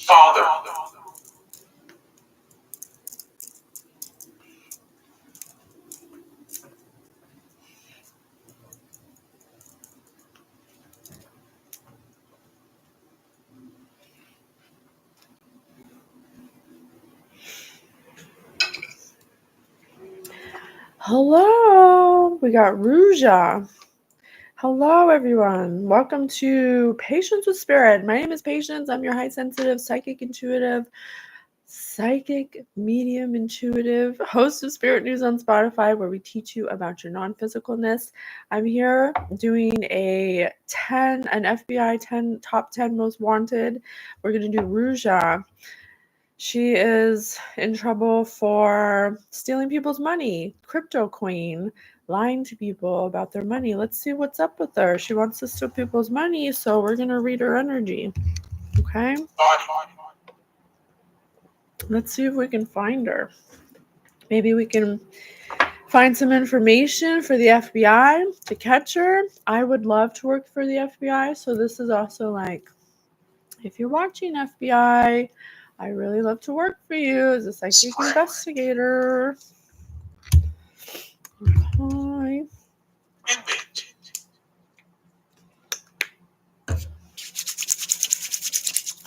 Father. Hello, we got Ruja. Hello, everyone. Welcome to Patience with Spirit. My name is Patience. I'm your high sensitive, psychic intuitive, psychic medium intuitive host of Spirit News on Spotify, where we teach you about your non-physicalness. I'm here doing an FBI top 10 most wanted. We're going to do Ruja. She is in trouble for stealing people's money, CryptoQueen, lying to people about their money. Let's see what's up with her. She wants to steal people's money, so we're going to read her energy. Okay? Let's see if we can find her. Maybe we can find some information for the FBI to catch her. I would love to work for the FBI, so this is also like, if you're watching FBI, I really love to work for you as a psychic investigator. Okay.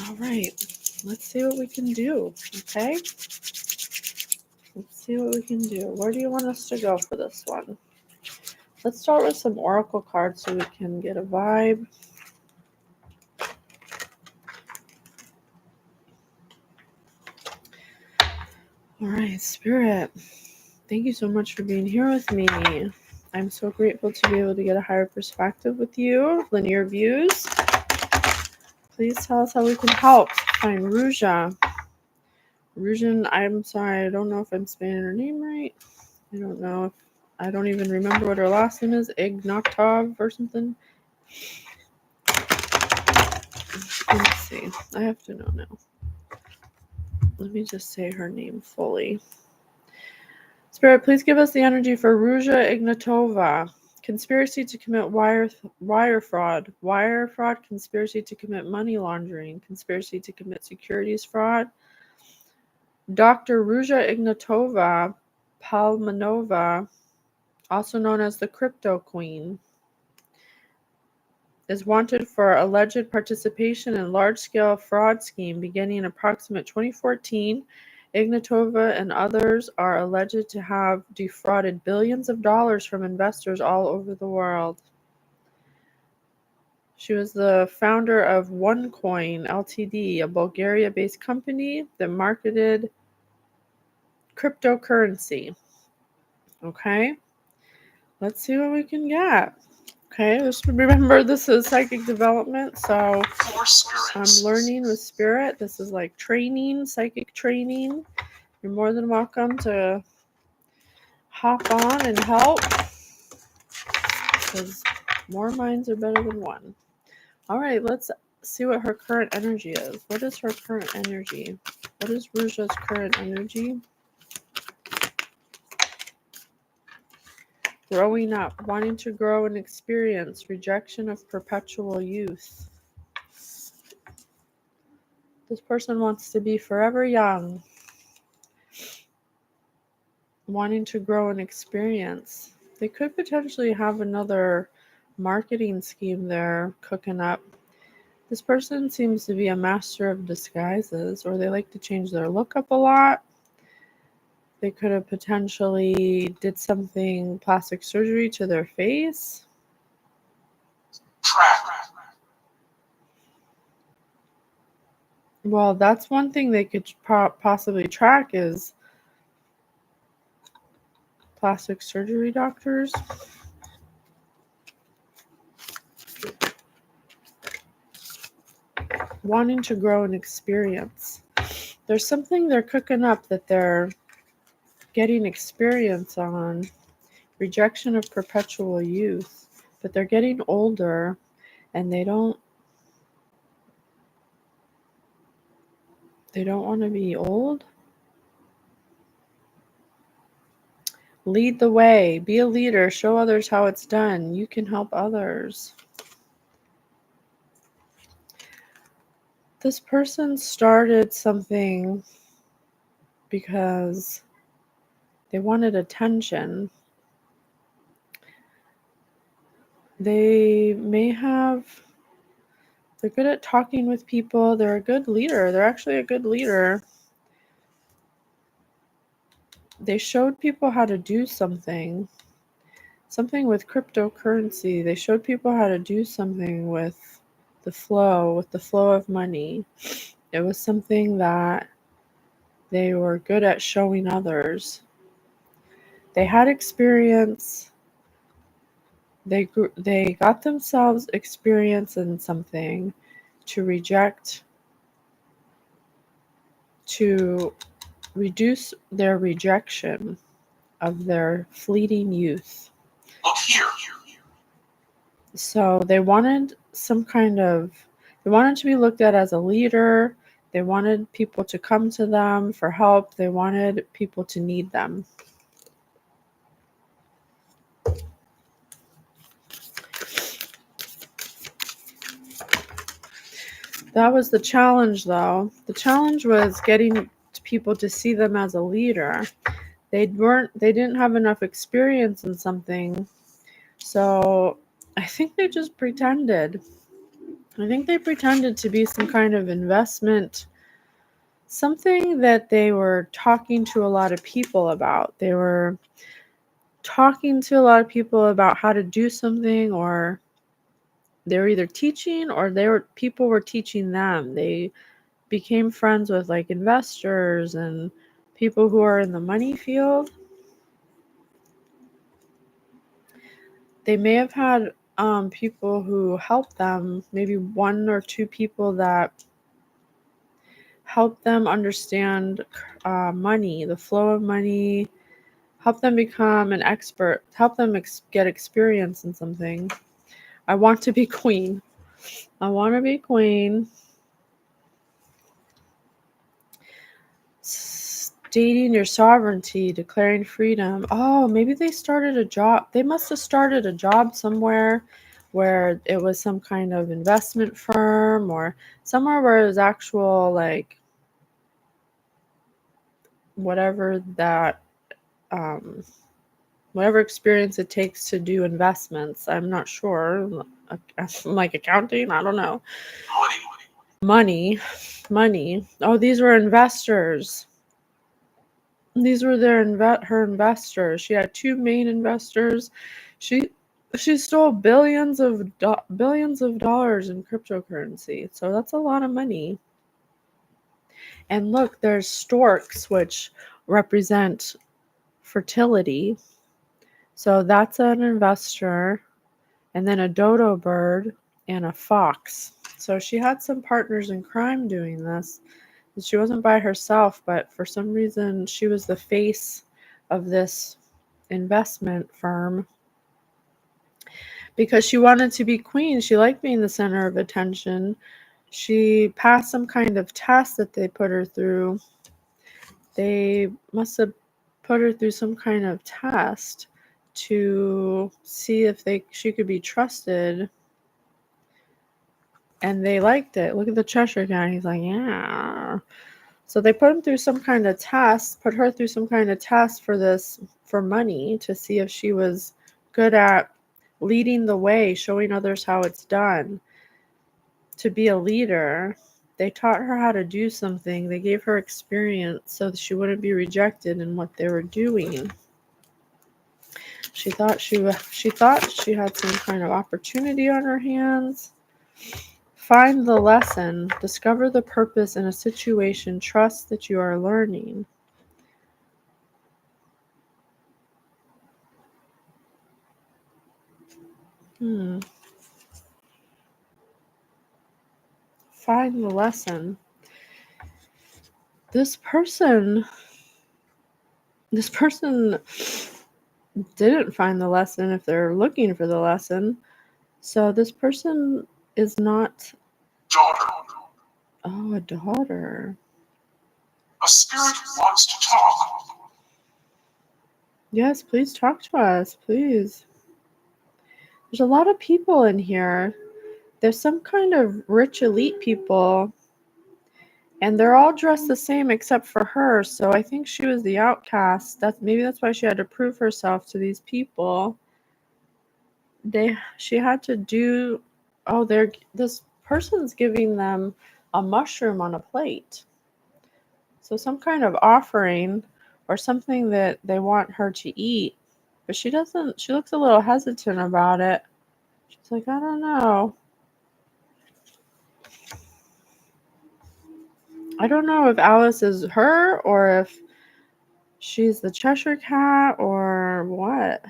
All right. Let's see what we can do. Okay. Let's see what we can do. Where do you want us to go for this one? Let's start with some oracle cards so we can get a vibe. All right, Spirit. Thank you so much for being here with me. I'm so grateful to be able to get a higher perspective with you. Linear views. Please tell us how we can help find Ruja. Rujan, I'm sorry, I don't know if I'm spelling her name right. I don't know if I don't even remember what her last name is. Ignatova or something. Let's see. I have to know now. Let me just say her name fully. Spirit, please give us the energy for Ruja Ignatova. Conspiracy to commit wire fraud. Wire fraud, conspiracy to commit money laundering. Conspiracy to commit securities fraud. Dr. Ruja Ignatova Palmanova, also known as the CryptoQueen, is wanted for alleged participation in large-scale fraud scheme beginning in approximate 2014. Ignatova and others are alleged to have defrauded billions of dollars from investors all over the world. She was the founder of OneCoin Ltd, a Bulgaria-based company that marketed cryptocurrency. Okay, let's see what we can get. Okay, just remember this is psychic development, so I'm learning with Spirit. This is like training, psychic training. You're more than welcome to hop on and help, because more minds are better than one. All right, let's see what her current energy is. What is her current energy? What is Ruja's current energy? Growing up, wanting to grow and experience, rejection of perpetual youth. This person wants to be forever young, wanting to grow and experience. They could potentially have another marketing scheme they're cooking up. This person seems to be a master of disguises, or they like to change their look up a lot. They could have potentially did something, plastic surgery to their face. Well, that's one thing they could possibly track is plastic surgery doctors. Wanting to grow and experience. There's something they're cooking up that they're getting experience on. Rejection of perpetual youth. But they're getting older and they don't want to be old. Lead the way. Be a leader. Show others how it's done. You can help others. This person started something because they wanted attention. They're good at talking with people. They're a good leader. They're actually a good leader. They showed people how to do something with cryptocurrency. They showed people how to do something with the flow of money. It was something that they were good at showing others. They had experience. They got themselves experience in something to reduce their rejection of their fleeting youth. Look here. So they wanted they wanted to be looked at as a leader. They wanted people to come to them for help. They wanted people to need them. That was the challenge, though. The challenge was getting people to see them as a leader. They didn't have enough experience in something. So I think they just pretended. I think they pretended to be some kind of investment, something that they were talking to a lot of people about. They were talking to a lot of people about how to do something, or they were either teaching or people were teaching them. They became friends with like investors and people who are in the money field. They may have had people who helped them, maybe one or two people that helped them understand money, the flow of money, help them become an expert, help them get experience in something. I want to be queen. I want to be queen. Stating your sovereignty, declaring freedom. Oh, maybe they started a job. They must have started a job somewhere where it was some kind of investment firm, or somewhere where it was actual, like, whatever experience it takes to do investments. I'm not sure. Like accounting, I don't know. Money. Oh, these were investors. These were her investors. She had two main investors. She stole billions of dollars in cryptocurrency. So that's a lot of money. And look, there's storks, which represent fertility. So that's an investor. And then a dodo bird and a fox. So she had some partners in crime doing this. She wasn't by herself, but for some reason she was the face of this investment firm because she wanted to be queen. She liked being the center of attention. She passed some kind of test that they put her through. They must have put her through some kind of test to see if she could be trusted. And they liked it. Look at the Cheshire Cat. He's like, yeah. So they put her through some kind of test for money to see if she was good at leading the way, showing others how it's done. To be a leader, they taught her how to do something. They gave her experience so that she wouldn't be rejected in what they were doing. She thought she had some kind of opportunity on her hands. Find the lesson. Discover the purpose in a situation. Trust that you are learning. Find the lesson. This person didn't find the lesson if they're looking for the lesson. So this person is not... Daughter. Oh, a daughter. A spirit wants to talk. Yes, please talk to us, please. There's a lot of people in here. There's some kind of rich elite people. And they're all dressed the same except for her. So I think she was the outcast. Maybe that's why she had to prove herself to these people. She had to do. Oh, this person's giving them a mushroom on a plate. So some kind of offering or something that they want her to eat. But she doesn't. She looks a little hesitant about it. She's like, I don't know. I don't know if Alice is her or if she's the Cheshire Cat or what.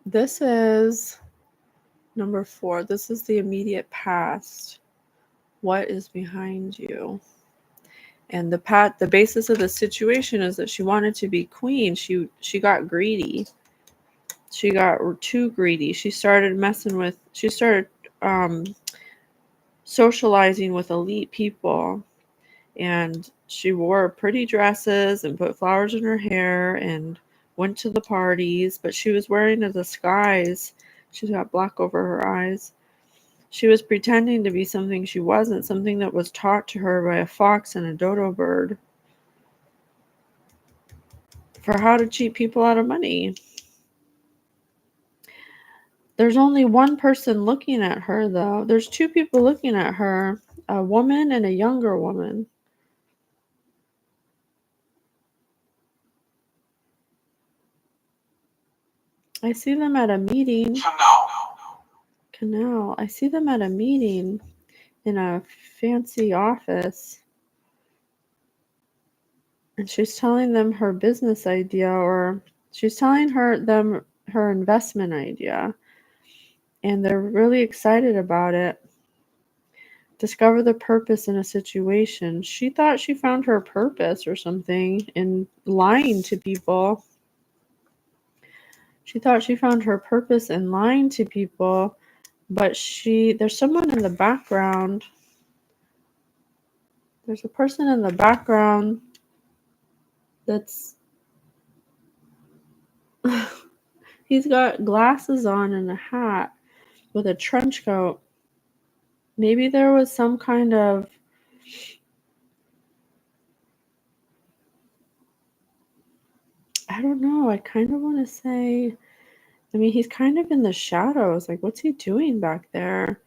This is number 4. This is the immediate past. What is behind you? And the basis of the situation is that she wanted to be queen. She got greedy. She got too greedy. She started socializing with elite people, and she wore pretty dresses and put flowers in her hair and went to the parties, but she was wearing a disguise. She's got black over her eyes. She was pretending to be something she wasn't, something that was taught to her by a fox and a dodo bird for how to cheat people out of money. There's only one person looking at her, though. There's 2 people looking at her, a woman and a younger woman. I see them at a meeting. Canal. I see them at a meeting in a fancy office. And she's telling them her business idea, or she's telling them her investment idea. And they're really excited about it. Discover the purpose in a situation. She thought she found her purpose or something in lying to people. She thought she found her purpose in lying to people, but there's someone in the background. There's a person in the background that's he's got glasses on and a hat with a trench coat. Maybe there was some kind of I don't know. I kind of want to say, I mean, he's kind of in the shadows. Like, what's he doing back there?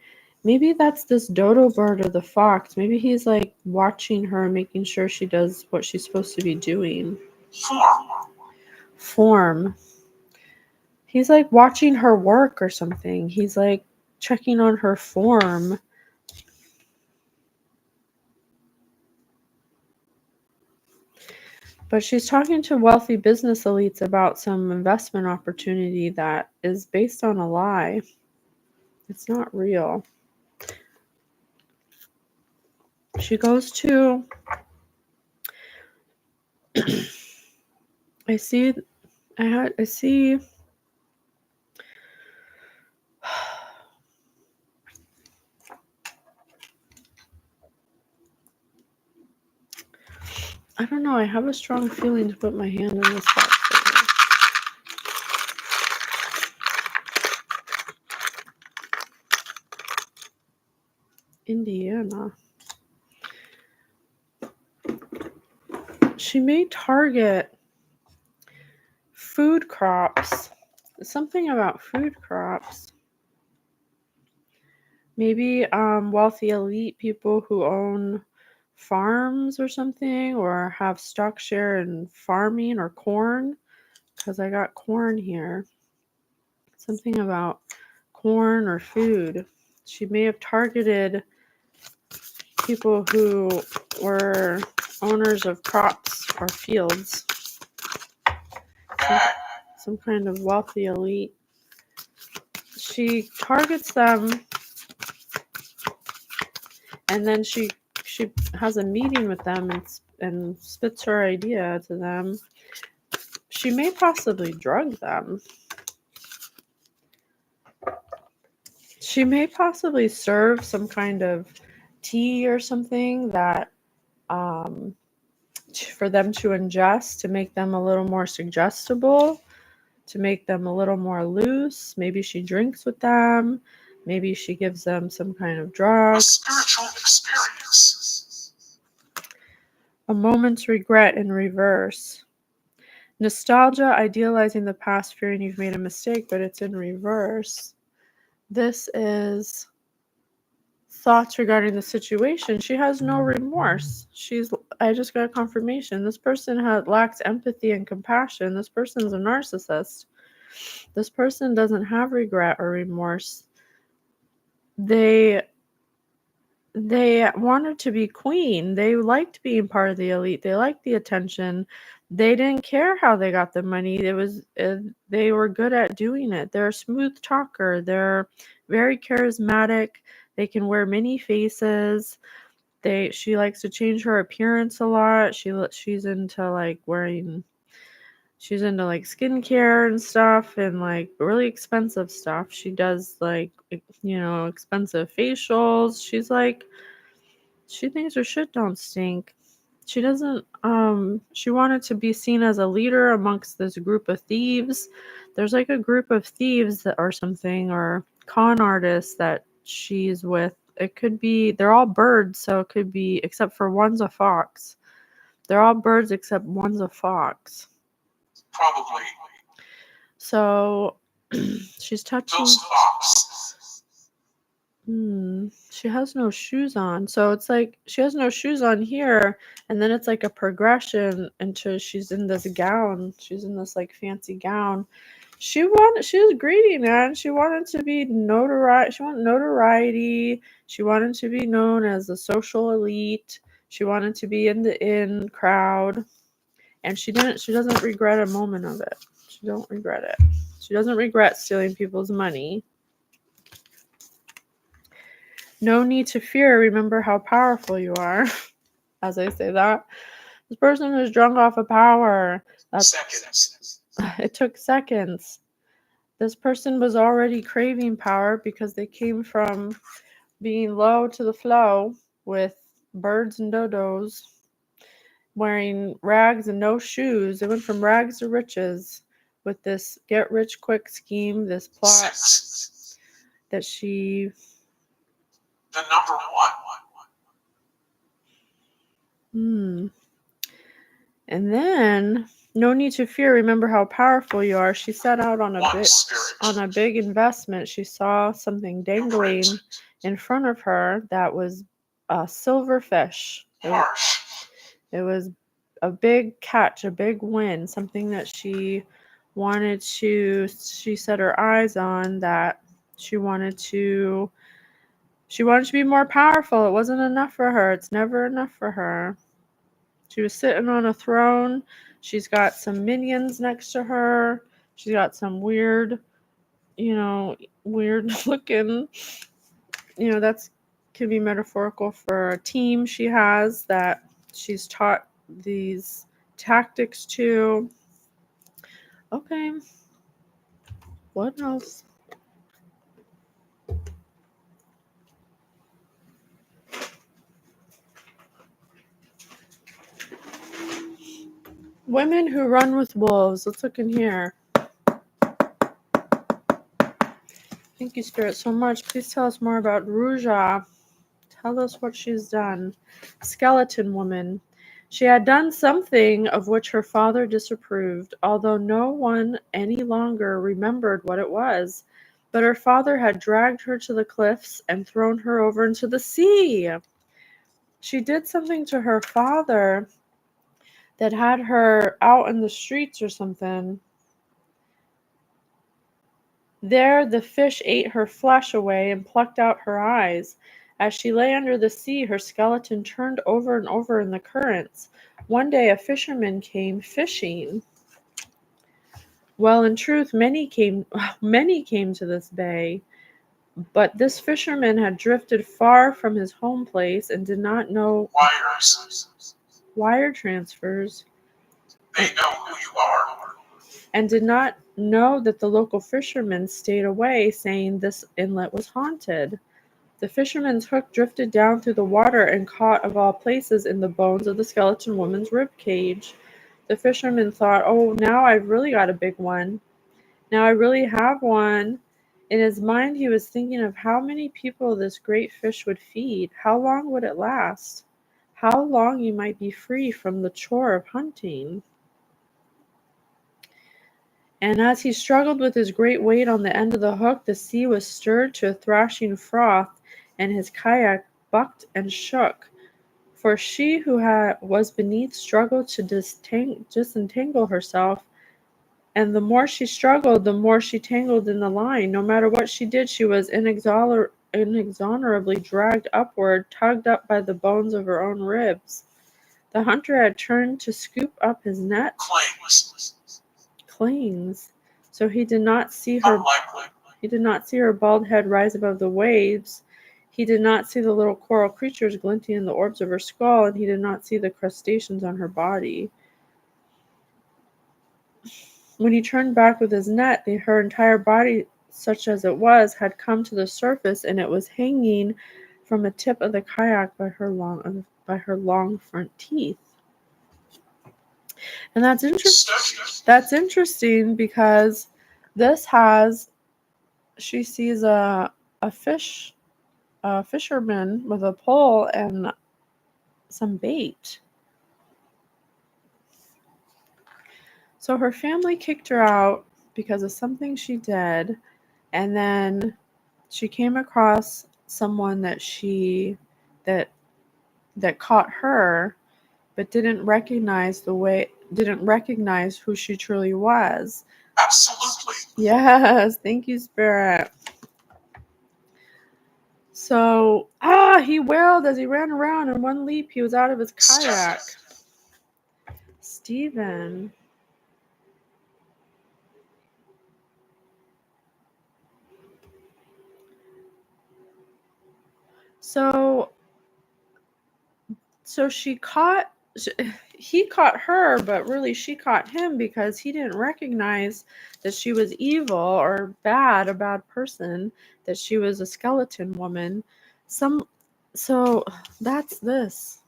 Maybe that's this dodo bird or the fox. Maybe he's like watching her, making sure she does what she's supposed to be doing. Form. He's like watching her work or something. He's like checking on her form. But she's talking to wealthy business elites about some investment opportunity that is based on a lie. It's not real. She goes to I see I don't know. I have a strong feeling to put my hand in this box. Indiana. She may target food crops. Something about food crops. Maybe wealthy elite people who own farms or something, or have stock share in farming or corn, because I got corn here. Something about corn or food. She may have targeted people who were owners of crops or fields. Some kind of wealthy elite. She targets them, and then she has a meeting with them and spits her idea to them. She may possibly drug them. She may possibly serve some kind of tea or something that for them to ingest to make them a little more suggestible, to make them a little more loose. Maybe she drinks with them. Maybe she gives them some kind of A drug. spiritual experience. A moment's regret in reverse. Nostalgia, idealizing the past, fearing you've made a mistake, but it's in reverse. This is thoughts regarding the situation. She has no remorse. I just got confirmation. This person lacks empathy and compassion. This person's a narcissist. This person doesn't have regret or remorse. They wanted to be queen. They liked being part of the elite. They liked the attention. They didn't care how they got the money. They were good at doing it. They're a smooth talker. They're very charismatic. They can wear many faces. She likes to change her appearance a lot. She's into like skincare and stuff, and like really expensive stuff. She does like expensive facials. She thinks her shit don't stink. She doesn't she wanted to be seen as a leader amongst this group of thieves. There's like a group of thieves or something, or con artists that she's with. It could be they're all birds, so it could be, except for one's a fox. They're all birds except one's a fox. Probably. So she's touching. Those fox. She has no shoes on. So it's like she has no shoes on here, and then it's like a progression until she's in this gown. She's in this like fancy gown. She was greedy, man. She wanted to be notoriety. She wanted notoriety. She wanted to be known as a social elite. She wanted to be in the in crowd. And she doesn't regret a moment of it. She don't regret it. She doesn't regret stealing people's money. No need to fear. Remember how powerful you are. As I say that, this person is drunk off of power. Seconds. It took seconds. This person was already craving power because they came from being low to the flow with birds and dodos, wearing rags and no shoes. They went from rags to riches with this get rich quick scheme, this plot that she... The number one. And then, no need to fear. Remember how powerful you are. She set out on a big investment. She saw something dangling in front of her that was a silver fish. It was a big catch, a big win, something that she set her eyes on, that she wanted to be more powerful. It wasn't enough for her. It's never enough for her. She was sitting on a throne. She's got some minions next to her. She's got some weird looking, that's can be metaphorical for a team she has that she's taught these tactics to. Okay. What else? Women who run with wolves. Let's look in here. Thank you, Spirit, so much. Please tell us more about Ruja. Tell us what she's done. Skeleton woman. She had done something of which her father disapproved, although no one any longer remembered what it was. But her father had dragged her to the cliffs and thrown her over into the sea. She did something to her father that had her out in the streets or something. There the fish ate her flesh away and plucked out her eyes. As she lay under the sea, her skeleton turned over and over in the currents. One day a fisherman came fishing. Well, in truth, many came to this bay, but this fisherman had drifted far from his home place and did not know wire transfers. They know who you are. And did not know that the local fishermen stayed away, saying this inlet was haunted. The fisherman's hook drifted down through the water and caught, of all places, in the bones of the skeleton woman's rib cage. The fisherman thought, oh, now I've really got a big one. Now I really have one In his mind, he was thinking of how many people this great fish would feed. How long would it last? How long he might be free from the chore of hunting. And as he struggled with his great weight on the end of the hook, the sea was stirred to a thrashing froth, and his kayak bucked and shook. For she who was beneath struggled to disentangle herself, and the more she struggled, the more she tangled in the line. No matter what she did, she was inexorably dragged upward, tugged up by the bones of her own ribs. The hunter had turned to scoop up his net. Clings. So he did not see her. Unlikely. He did not see her bald head rise above the waves. He did not see the little coral creatures glinting in the orbs of her skull, and he did not see the crustaceans on her body. When he turned back with his net, her entire body, such as it was, had come to the surface, and it was hanging from the tip of the kayak by her long front teeth. And that's interesting. That's interesting because she sees a fisherman with a pole and some bait. So her family kicked her out because of something she did, and then she came across someone that caught her, but didn't recognize who she truly was. Absolutely. Yes, thank you, Spirit. So, he wailed as he ran around. In one leap, he was out of his kayak. Stephen. So he caught her, but really she caught him because he didn't recognize that she was evil or a bad person, that she was a skeleton woman. So that's this.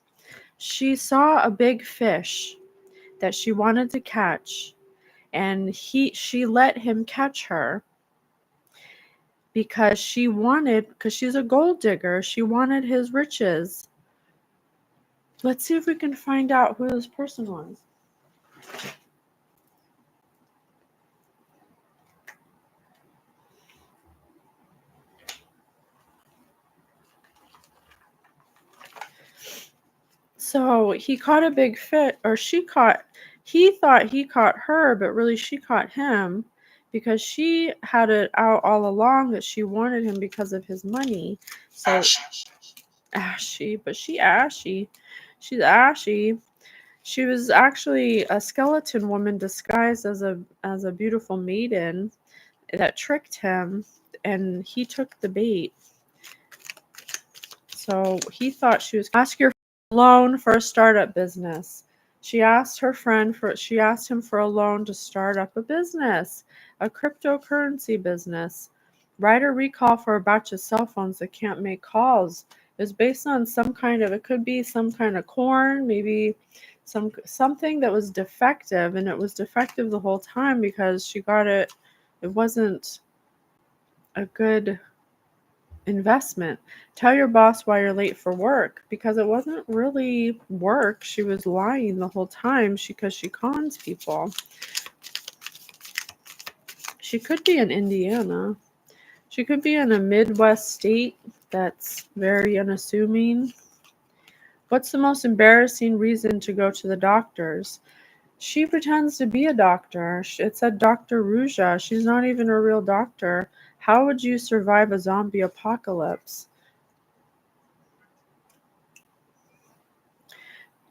She saw a big fish that she wanted to catch, and she let him catch her because she's a gold digger. She wanted his riches. Let's see if we can find out who this person was. So he caught a big fish, he thought he caught her, but really she caught him because she had it out all along that she wanted him because of his money. So ashy, but she's ashy. She was actually a skeleton woman disguised as a beautiful maiden that tricked him, and he took the bait. So he thought she was ask your loan for a startup business. She asked him for a loan to start up a business, a cryptocurrency business. Write a recall for a batch of cell phones that can't make calls. It was based on it could be some kind of corn, maybe something that was defective, and it was defective the whole time because she got it. It wasn't a good investment. Tell your boss why you're late for work, because it wasn't really work. She was lying the whole time because she cons people. She could be in Indiana. She could be in a Midwest state that's very unassuming. What's the most embarrassing reason to go to the doctors? She pretends to be a doctor. It said Dr. Ruja. She's not even a real doctor. How would you survive a zombie apocalypse?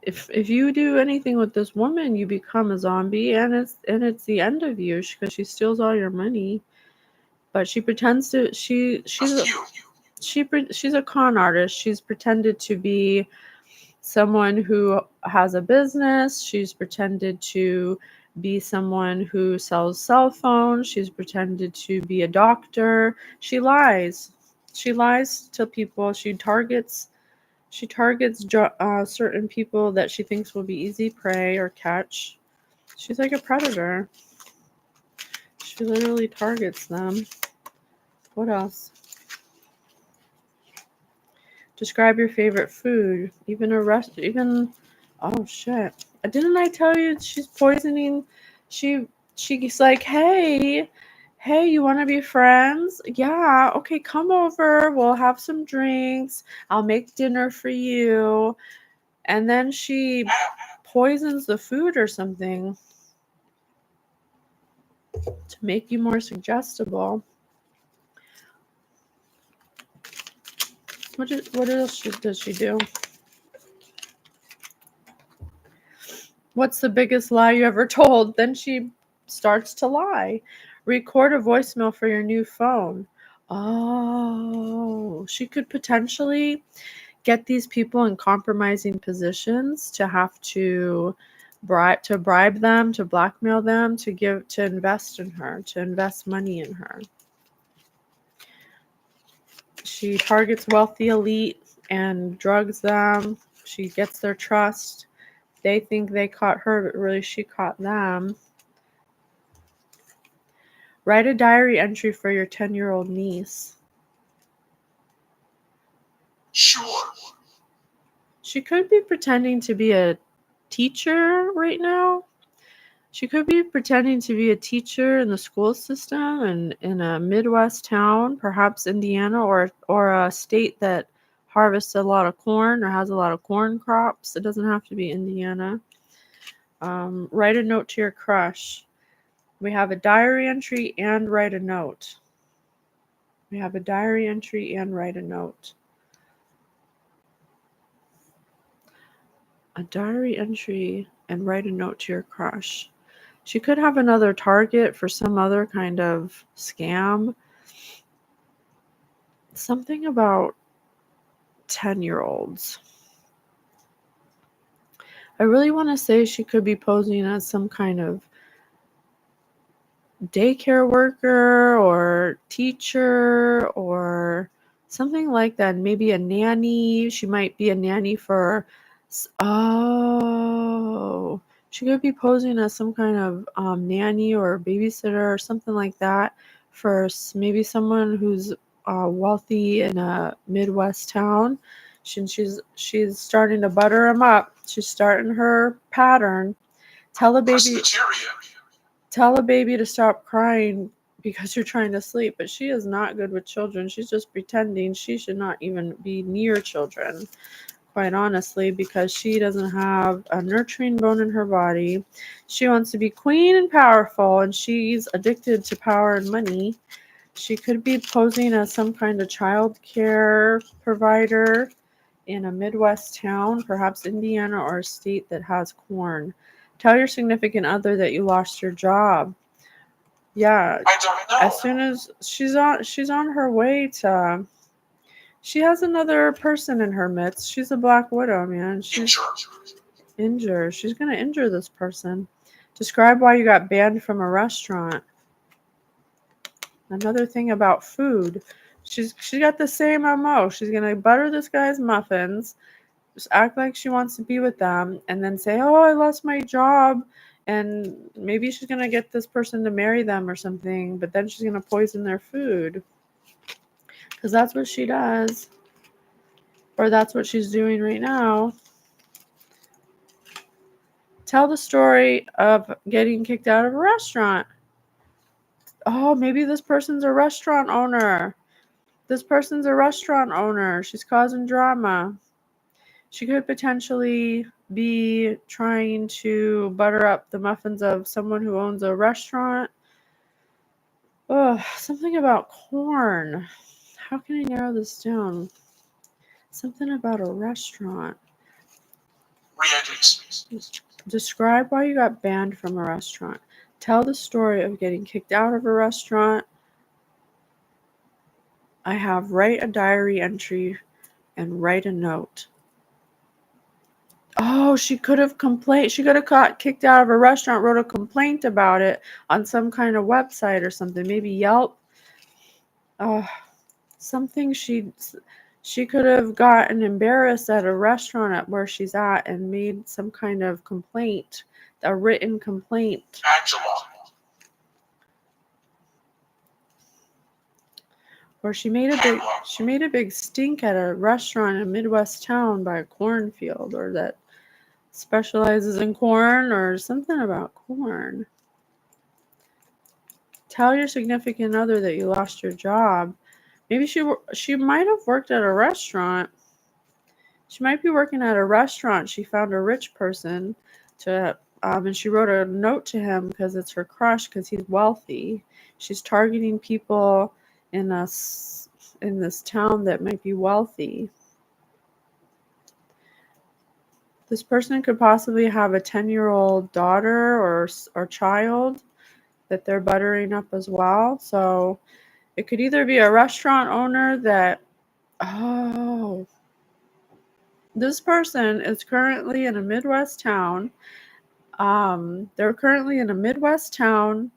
If you do anything with this woman, you become a zombie, and it's the end of you because she steals all your money. But she pretends to she's a con artist. She's pretended to be someone who has a business. She's pretended to be someone who sells cell phones. She's pretended to be a doctor. She lies. She lies to people. She targets certain people that she thinks will be easy prey or catch. She's like a predator. She literally targets them. What else? Describe your favorite food. Even oh shit. Didn't I tell you she's poisoning? She's like, hey, you want to be friends? Yeah, okay, come over. We'll have some drinks. I'll make dinner for you. And then she poisons the food or something to make you more suggestible. What else does she do? What's the biggest lie you ever told? Then she starts to lie. Record a voicemail for your new phone. Oh, she could potentially get these people in compromising positions to have to bribe them, to blackmail them, to invest in her, to invest money in her. She targets wealthy elite and drugs them. She gets their trust. They think they caught her, but really she caught them. Write a diary entry for your 10-year-old niece. Sure. She could be pretending to be a teacher right now. She could be pretending to be a teacher in the school system and in a Midwest town, perhaps Indiana or a state that harvests a lot of corn or has a lot of corn crops. It doesn't have to be Indiana. Write a note to your crush. We have a diary entry and write a note. We have a diary entry and write a note. A diary entry and write a note to your crush. She could have another target for some other kind of scam. Something about 10-year-olds. I really want to say she could be posing as some kind of daycare worker or teacher or something like that. Maybe a nanny. She might be a nanny for... Oh, she could be posing as some kind of nanny or babysitter or something like that for maybe someone who's wealthy in a Midwest town. She's starting to butter him up. She's starting her pattern. Tell a baby to stop crying because you're trying to sleep, but she is not good with children. She's just pretending. She should not even be near children, quite honestly, because she doesn't have a nurturing bone in her body. She wants to be queen and powerful, and she's addicted to power and money. She could be posing as some kind of child care provider in a Midwest town, perhaps Indiana, or a state that has corn. Tell your significant other that you lost your job. Yeah, I don't know. as soon as she's on her way to... She has another person in her midst. She's a Black Widow, man. She's injure. She's gonna injure this person. Describe why you got banned from a restaurant. Another thing about food. She got the same MO. She's gonna butter this guy's muffins, just act like she wants to be with them, and then say, "Oh, I lost my job." And maybe she's gonna get this person to marry them or something, but then she's gonna poison their food. Because that's what she does. Or that's what she's doing right now. Tell the story of getting kicked out of a restaurant. Oh, maybe this person's a restaurant owner. She's causing drama. She could potentially be trying to butter up the muffins of someone who owns a restaurant. Oh, something about corn. How can I narrow this down? Something about a restaurant. Describe why you got banned from a restaurant. Tell the story of getting kicked out of a restaurant. I have write a diary entry and write a note. Oh, she could have complained. She could have got kicked out of a restaurant, wrote a complaint about it on some kind of website or something. Maybe Yelp. Something she could have gotten embarrassed at a restaurant at where she's at and made some kind of complaint, a written complaint. Angela. Or she made a big stink at a restaurant in a Midwest town by a cornfield, or that specializes in corn, or something about corn. Tell your significant other that you lost your job. Maybe she might have worked at a restaurant. She might be working at a restaurant. She found a rich person and she wrote a note to him because it's her crush because he's wealthy. She's targeting people in this town that might be wealthy. This person could possibly have a 10-year-old daughter or child that they're buttering up as well. So it could either be a restaurant owner this person is currently in a Midwest town. They're currently in a Midwest town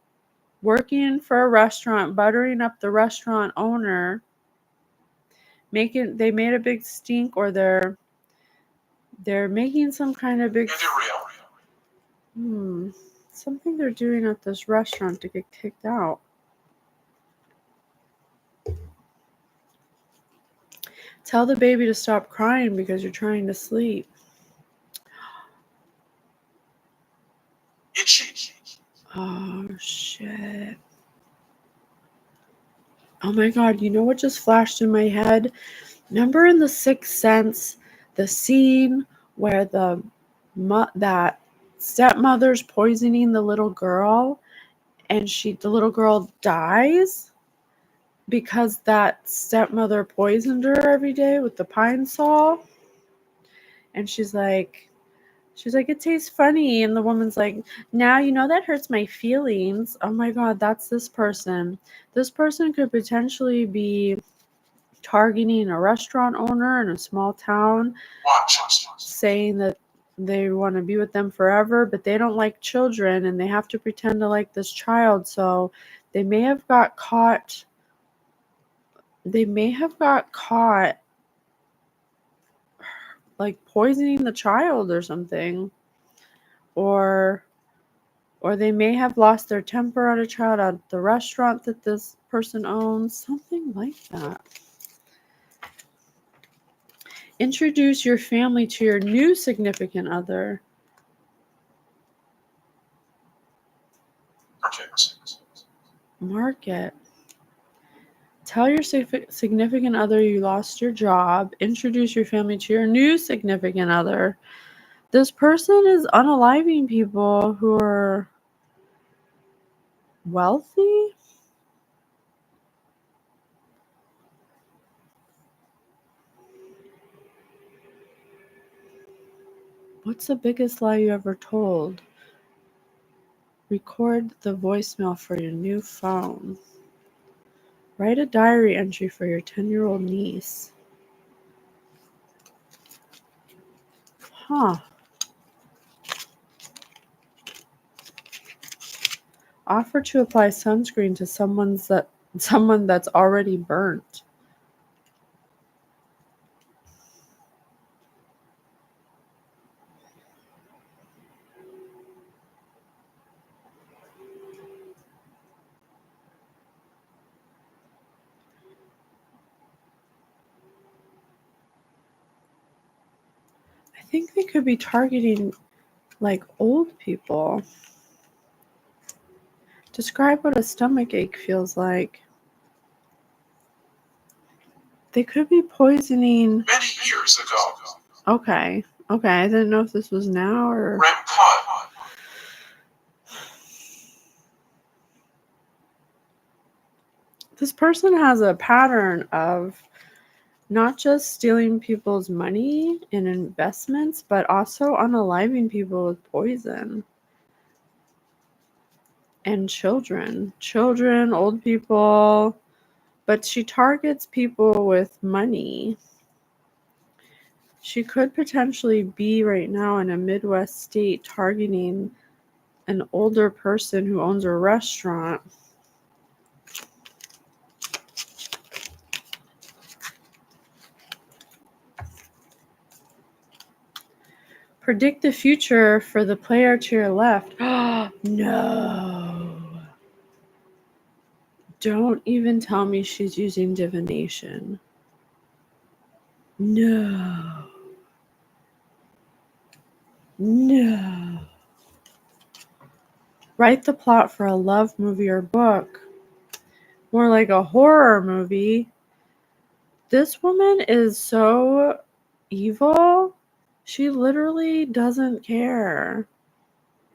working for a restaurant, buttering up the restaurant owner. They made a big stink, or they're making some kind of big something they're doing at this restaurant to get kicked out. Tell the baby to stop crying because you're trying to sleep. Itchy. Oh, shit. Oh my God, you know what just flashed in my head? Remember in The Sixth Sense, the scene where that stepmother's poisoning the little girl, and the little girl dies because that stepmother poisoned her every day with the pine sol? And she's like, it tastes funny. And the woman's like, now you know that hurts my feelings. Oh my God, that's this person. This person could potentially be targeting a restaurant owner in a small town, saying that they want to be with them forever, but they don't like children and they have to pretend to like this child. So they may have got caught. Like poisoning the child or something, or they may have lost their temper at a child at the restaurant that this person owns, something like that. Introduce your family to your new significant other. Market. Tell your significant other you lost your job. Introduce your family to your new significant other. This person is unaliving people who are wealthy. What's the biggest lie you ever told? Record the voicemail for your new phone. Write a diary entry for your 10-year-old niece. Huh. Offer to apply sunscreen to someone that's already burnt. I think they could be targeting like old people. Describe what a stomach ache feels like. They could be poisoning. Many years ago. Okay. I didn't know if this was now or. This person has a pattern of not just stealing people's money in investments, but also unaliving people with poison. And children, old people. But she targets people with money. She could potentially be right now in a Midwest state targeting an older person who owns a restaurant. Predict the future for the player to your left. No. Don't even tell me she's using divination. No. No. Write the plot for a love movie or book. More like a horror movie. This woman is so evil. She literally doesn't care.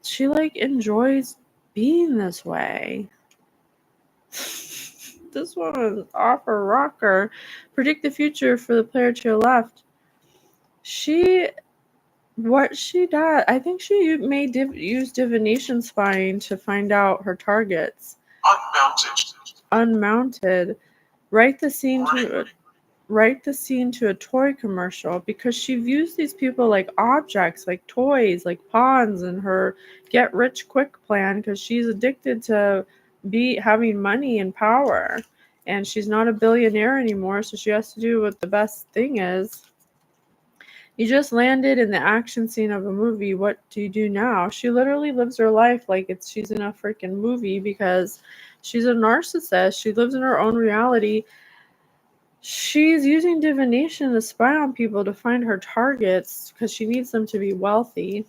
She like enjoys being this way. This woman's off her rocker. Predict the future for the player to your left. What she does, I think she may use divination spying to find out her targets. Unmounted. Write the scene to a toy commercial, because she views these people like objects, like toys, like pawns in her get rich quick plan, because she's addicted to having money and power, and she's not a billionaire anymore, so she has to do what the best thing is. You just landed in the action scene of a movie. What do you do now? She literally lives her life like she's in a freaking movie, because she's a narcissist. She lives in her own reality. She's using divination to spy on people to find her targets, because she needs them to be wealthy.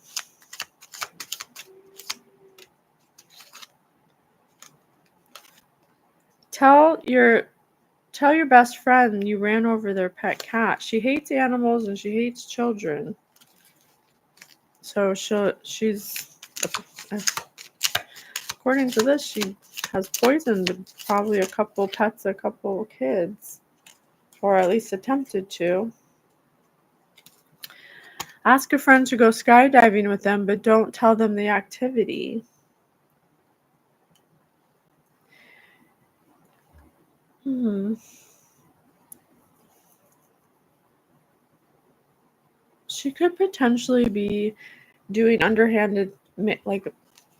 Tell your best friend you ran over their pet cat. She hates animals and she hates children. So she's according to this, she has poisoned probably a couple pets, a couple kids, or at least attempted to. Ask a friend to go skydiving with them, but don't tell them the activity. She could potentially be doing underhanded, like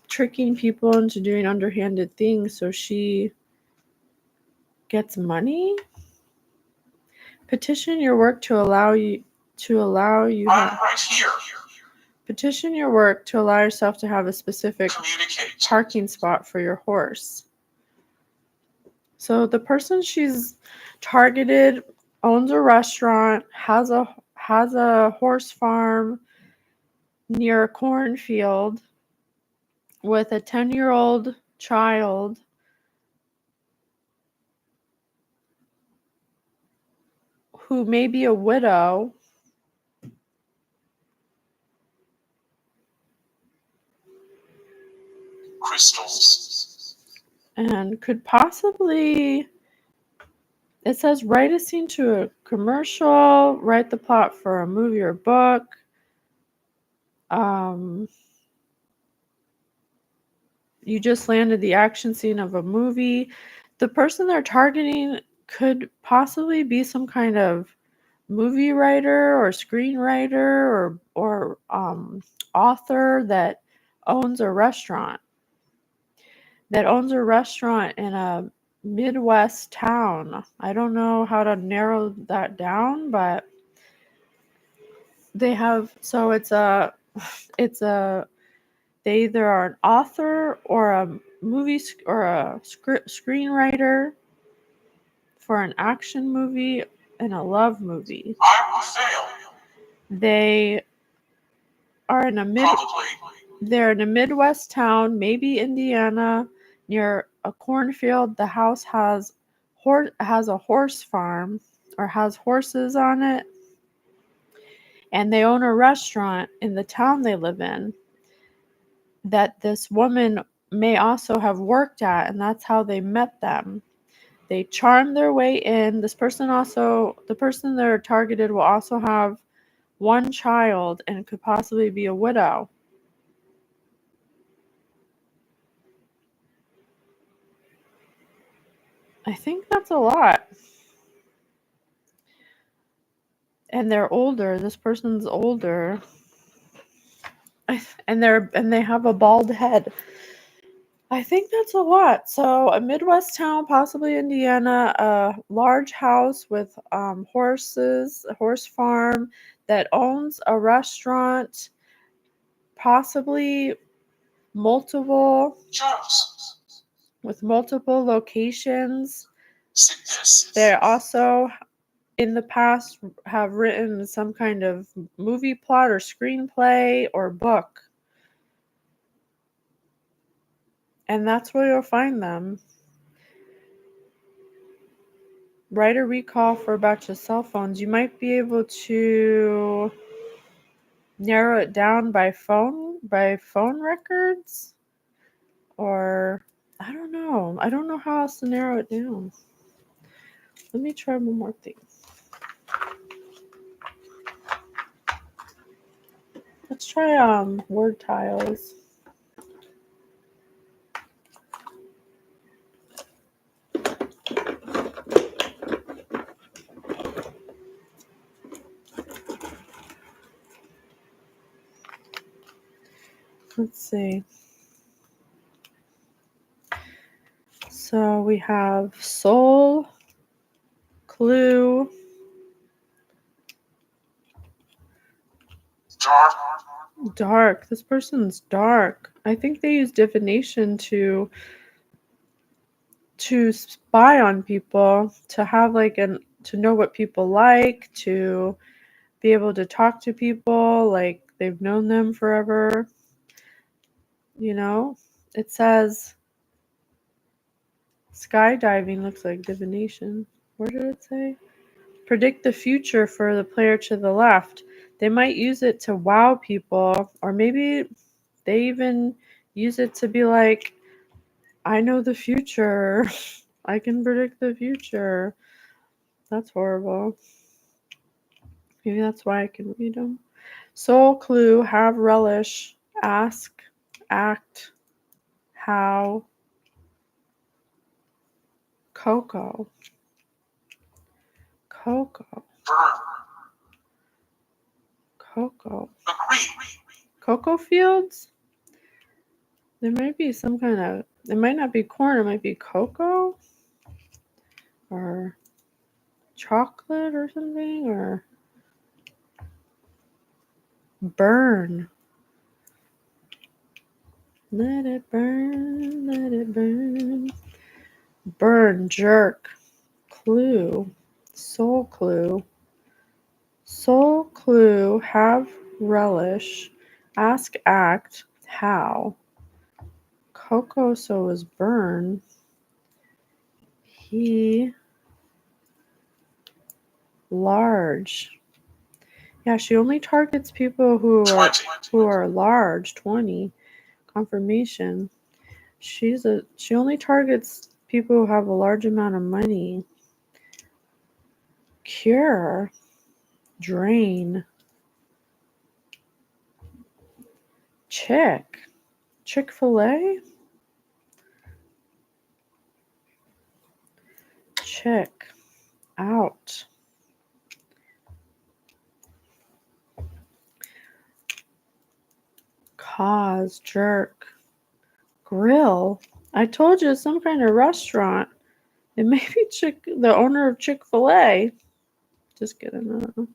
tricking people into doing underhanded things so she gets money. Petition your work to allow you. I'm right here. Petition your work to allow yourself to have a specific parking spot for your horse. So the person she's targeted owns a restaurant, has a horse farm near a cornfield with a 10-year-old child who may be a widow. Crystals. And could possibly, it says, write a scene to a commercial, write the plot for a movie or book. You just landed the action scene of a movie. The person they're targeting could possibly be some kind of movie writer or screenwriter or author that owns a restaurant. In a Midwest town. I don't know how to narrow that down, but they have, so they either are an author or a movie or a screenwriter for an action movie and a love movie. I will fail. They are in a They're in a Midwest town, maybe Indiana, near a cornfield. The house has a horse farm, or has horses on it, and they own a restaurant in the town they live in that this woman may also have worked at, and that's how they met them. They charm their way in. The person they're targeted will also have one child and could possibly be a widow. I think that's a lot. And they're older. This person's older. And they have a bald head. I think that's a lot. So a Midwest town, possibly Indiana, a large house with horses, a horse farm that owns a restaurant, possibly multiple with multiple locations. Sickness. They also, in the past, have written some kind of movie plot or screenplay or book. And that's where you'll find them. Write a recall for a batch of cell phones. You might be able to narrow it down by phone records, or I don't know. I don't know how else to narrow it down. Let me try one more thing. Let's try word tiles. Let's see. So we have soul, clue, dark. This person's dark. I think they use divination to spy on people, to have to know what people like, to be able to talk to people like they've known them forever. You know, it says skydiving looks like divination. Where did it say? Predict the future for the player to the left. They might use it to wow people, or maybe they even use it to be like, I know the future. I can predict the future. That's horrible. Maybe that's why I can read them. Soul clue, have relish, ask, act, how, cocoa. Cocoa. Cocoa. Cocoa fields? There might be some kind of, it might not be corn, it might be cocoa or chocolate or something, or burn. Let it burn, let it burn. Burn, jerk, clue, soul clue. Soul clue, have relish, ask, act, how. Cocoa, so was burn. He, large. Yeah, she only targets people who are large. 20. Confirmation. She only targets people who have a large amount of money. Cure. Drain. Chick-fil-A? Chick. Out. Cause. Jerk. Grill. I told you, it's some kind of restaurant. It may be the owner of Chick-fil-A. Just kidding. I don't know.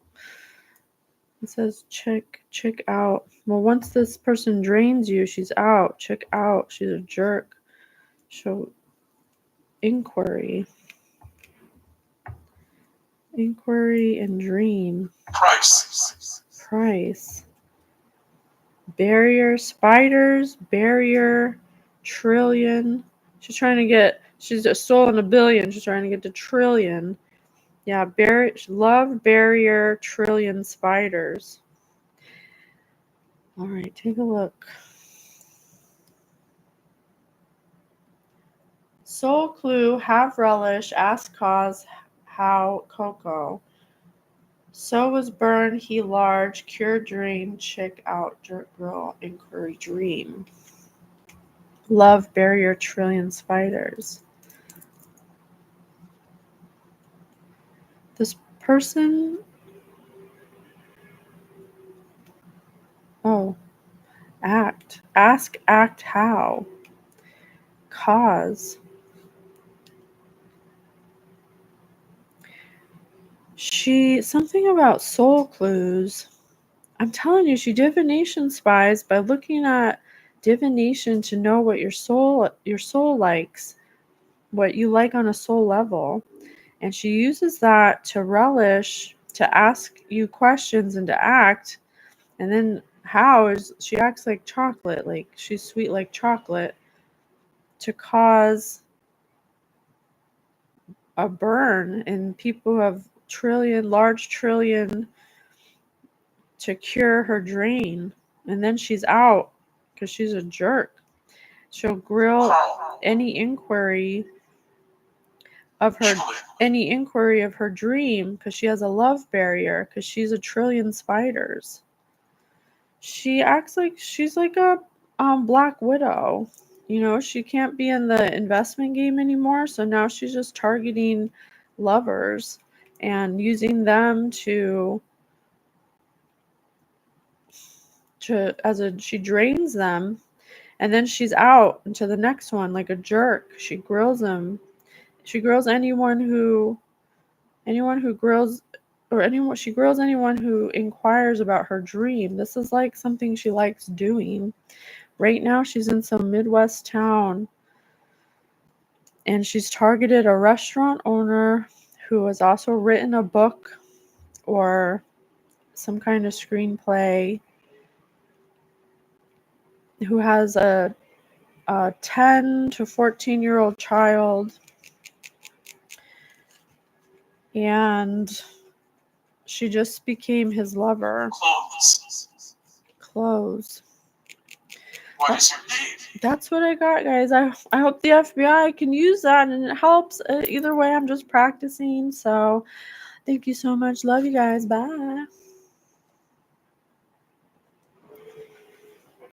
It says check out. Well, once this person drains you, she's out. Check out. She's a jerk. Show inquiry. Inquiry and dream. Price. Barrier. Spiders. Barrier. Trillion. She's a soul in a billion. She's trying to get to trillion. Yeah, love, barrier, trillion, spiders. All right, take a look. Soul clue, have relish, ask cause, how, cocoa. So was burn, he large, cure, drain, chick out, jerk, girl, inquiry, dream. Love, barrier, trillion, spiders. This person... Oh. Act. Ask, act, how. Cause. Something about soul clues. I'm telling you, she divination spies by looking at divination to know what your soul likes, what you like on a soul level. And she uses that to relish, to ask you questions and to act. And then she acts like chocolate, like she's sweet like chocolate, to cause a burn in people who have large trillion, to cure her drain. And then she's out because she's a jerk. She'll grill any inquiry of her dream because she has a love barrier, because she's a trillion spiders. She acts like she's like a Black Widow. She can't be in the investment game anymore, so now she's just targeting lovers and using them she drains them, and then she's out into the next one like a jerk. She grills them. She grills anyone who grills, she grills anyone who inquires about her dream. This is like something she likes doing. Right now she's in some Midwest town, and she's targeted a restaurant owner who has also written a book or some kind of screenplay, who has a 10 to 14-year-old child, and she just became his lover. Clothes. What is your name? That's what I got, guys. I hope the FBI can use that and it helps. Either way, I'm just practicing. So thank you so much. Love you guys. Bye.